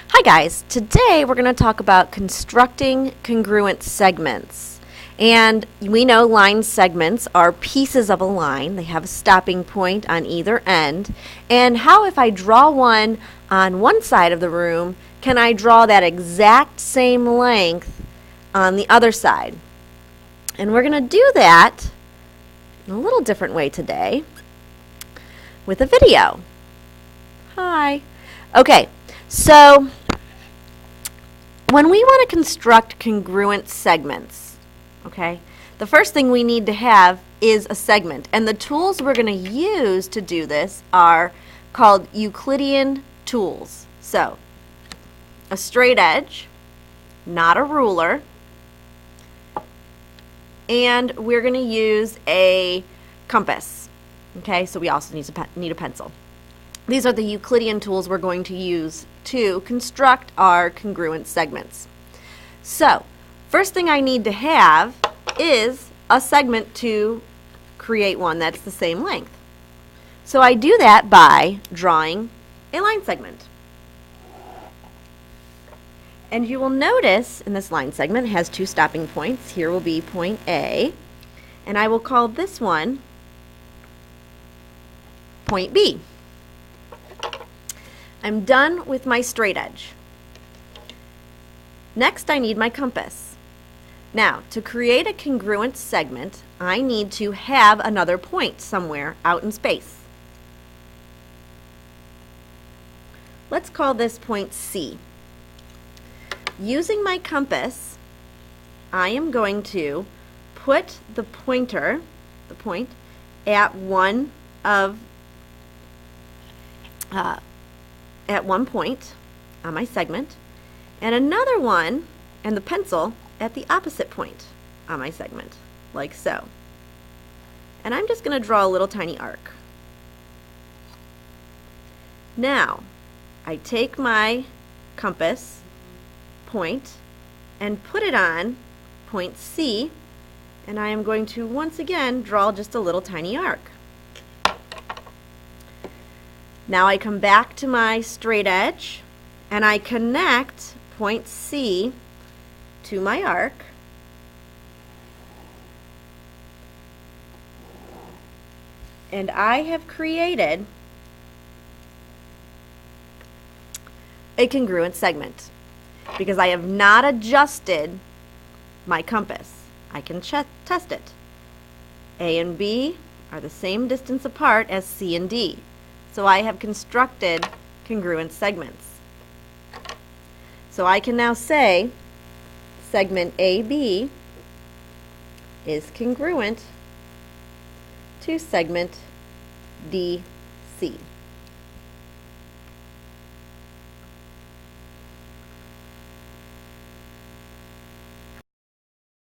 Hi guys, today we're going to talk about constructing congruent segments. And we know line segments are pieces of a line. They have a stopping point on either end. And how if I draw one on one side of the room, can I draw that exact same length on the other side? And we're going to do that in a little different way today with a video. Hi. Okay, so when we want to construct congruent segments, okay, the first thing we need to have is a segment. And the tools we're going to use to do this are called Euclidean tools. So, a straight edge, not a ruler, and we're going to use a compass. Okay, so we also need a pencil. These are the Euclidean tools we're going to use to construct our congruent segments. So, first thing I need to have is a segment to create one that's the same length. So I do that by drawing a line segment. And you will notice in this line segment it has two stopping points. Here will be point A, and I will call this one point B. I'm done with my straight edge. Next, I need my compass. Now, to create a congruent segment, I need to have another point somewhere out in space. Let's call this point C. Using my compass, I am going to put the point at one point on my segment, and another one, and the pencil, at the opposite point on my segment, like so. And I'm just going to draw a little tiny arc. Now, I take my compass point and put it on point C, and I am going to once again draw just a little tiny arc. Now I come back to my straight edge and I connect point C to my arc, and I have created a congruent segment because I have not adjusted my compass. I can test it. A and B are the same distance apart as C and D. So I have constructed congruent segments. So I can now say segment AB is congruent to segment DC.